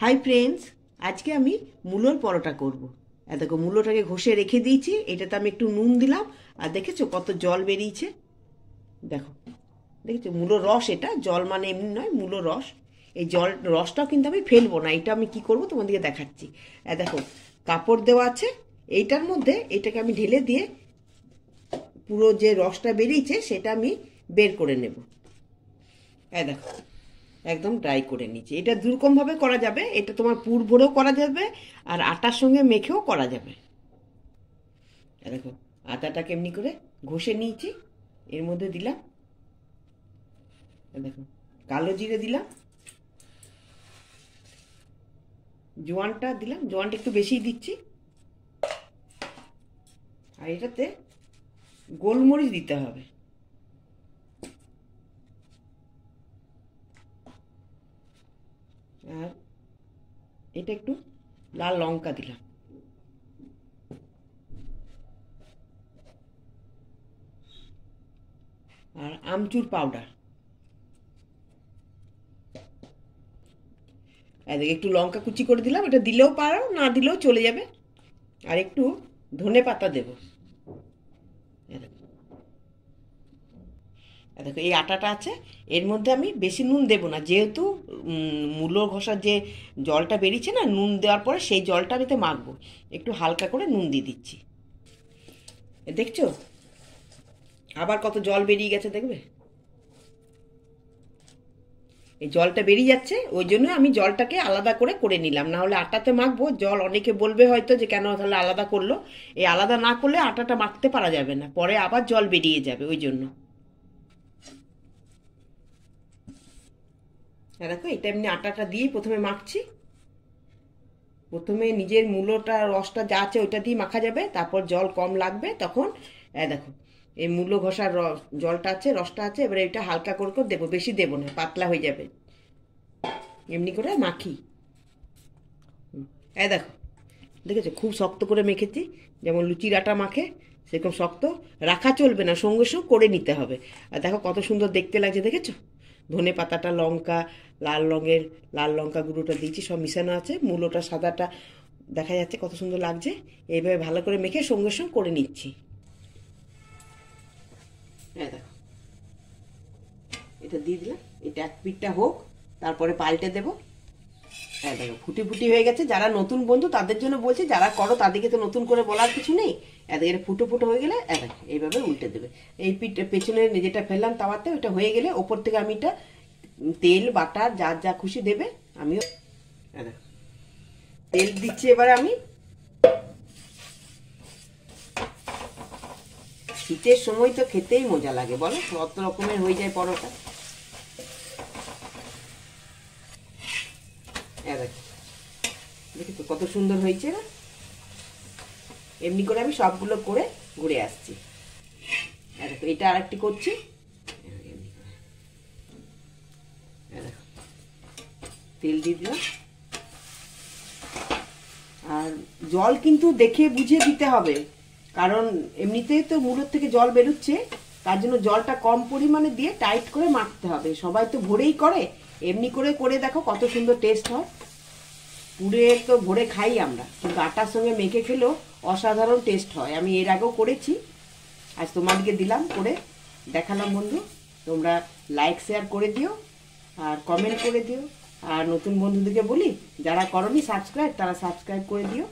Hi friends, আজকে আমি মূলোর পরোটা করব। দেখো, মূলোটাকে ঘষে রেখে দিয়েছি। এটাতে আমি একটু নুন দিলাম। আর দেখেছো কত জল বেরিয়েছে? দেখো, দেখেছো মূলোর রস? এটা জল মানে এমনি নয়, মূলোর রস। এই জল রসটাও কিন্তু আমি ফেলবো না। এটা আমি কি করব তোমাদেরকে দেখাচ্ছি। দেখো, কাপড় দেওয়া আছে। এইটার মধ্যে এটাকে আমি ঢেলে দিয়ে পুরো যে রসটা বেরিয়েছে সেটা আমি বের করে নেব। দেখো, একদম ড্রাই করে নিচ্ছি। এটা দুরকমভাবে করা যাবে। এটা তোমার পুর ভরেও করা যাবে, আর আটার সঙ্গে মেখেও করা যাবে। দেখো, আটাটাকে এমনি করে ঘষে নিয়েছি। এর মধ্যে দিলাম, দেখো, কালো জিরে দিলাম, জোয়ানটা দিলাম, জোয়ানটা একটু বেশিই দিচ্ছি। আর এটাতে গোলমরিচ দিতে হবে। আর এটা একটু লাল লঙ্কা দিলাম। আর আমচুর পাউডার। একটু লঙ্কা কুচি করে দিলাম। এটা দিলেও পারো, না দিলেও চলে যাবে। আর একটু ধনে পাতা দেবো। দেখো, এই আটাটা আছে। এর মধ্যে আমি বেশি নুন দেবো না, যেহেতু মূলো ঘষার যে জলটা বেরিয়েছে না, নুন দেওয়ার পরে সেই জলটা আমি তো মাখবো। একটু হালকা করে নুন দিয়ে দিচ্ছি। দেখছো আবার কত জল বেরিয়ে গেছে, দেখবে? এই জলটা বেরিয়ে যাচ্ছে, ওই জন্য আমি জলটাকে আলাদা করে করে নিলাম। না হলে আটাতে মাখবো জল, অনেকে বলবে হয়তো যে কেন তাহলে আলাদা করলো। এই আলাদা না করলে আটাটা মাখতে পারা যাবে না, পরে আবার জল বেরিয়ে যাবে, ওই জন্য। দেখো, এটা এমনি আটাটা দিয়েই প্রথমে মাখছি। প্রথমে নিজের মূলোটা রসটা যা আছে ওইটা দিয়ে মাখা যাবে, তারপর জল কম লাগবে তখন। দেখো, এই মূলো ঘষার জলটা আছে, রসটা আছে। এবারে এটা হালকা করে করে দেবো, বেশি দেবো না, পাতলা হয়ে যাবে। এমনি করে মাখি। দেখো, দেখেছো খুব শক্ত করে মেখেছি, যেমন লুচির আটা মাখে সেরকম শক্ত রাখা চলবে না, সঙ্গে সঙ্গে করে নিতে হবে। আর দেখো কত সুন্দর দেখতে লাগছে, দেখেছো? ধনে পাতাটা, লঙ্কা, লাল রঙের লাল লঙ্কা গুঁড়োটা দিয়েছি, সব মিশানো আছে। মূলোটা সাদাটা দেখা যাচ্ছে, কত সুন্দর লাগছে। এইভাবে ভালো করে মেখে সঙ্গে সঙ্গে করে নিচ্ছি। দেখো, এটা দিয়ে দিলাম। এটা এক পিঠটা হোক, তারপরে পাল্টে দেবো। দেখো ফুটি ফুটি হয়ে গেছে। যারা নতুন বন্ধু তাদের জন্য বলছি, যারা করো তাদেরকে তো নতুন করে বলার কিছু নেই। এর ফুটো ফুটো হয়ে গেলে দেখো এইভাবে উল্টে দেবে। এই পিঠটা পেছনে যেটা ফেললাম তাওয়াতে, ওটা হয়ে গেলে ওপর থেকে আমি এটা তেল বাটার যার যা খুশি দেবে। আমিও দেখো তেল দিচ্ছি। এবার আমি শীতের সময় তো খেতেই মজা লাগে, বলো? কত রকমের হয়ে যায় পরোটা। দেখো, দেখো কত সুন্দর হয়েছে না? এমনি করে আমি সবগুলো করে ঘুরে আসছি। দেখো, এটা আরেকটি করছি। তেল দিয়ে দিলাম। আর জল কিন্তু দেখে বুঝে দিতে হবে, কারণ এমনিতেই তো মূলোর থেকে জল বেরোচ্ছে। তার জন্য জলটা কম পরিমাণে দিয়ে টাইট করে মাখতে হবে। সবাই তো ভোরেই করে, এমনি করে করে দেখো কত সুন্দর টেস্ট হয়। পুরে তো ভরে খাই আমরা, কিন্তু আটার সঙ্গে মেখে খেলেও অসাধারণ টেস্ট হয়। আমি এর আগেও করেছি, আজ তোমাদেরকে দিলাম করে দেখালাম। বন্ধু, তোমরা লাইক শেয়ার করে দিও আর কমেন্ট করে দিও। আর নতুন বন্ধুদেরকে বলি, যারা করনি সাবস্ক্রাইব, তারা সাবস্ক্রাইব করে দিও।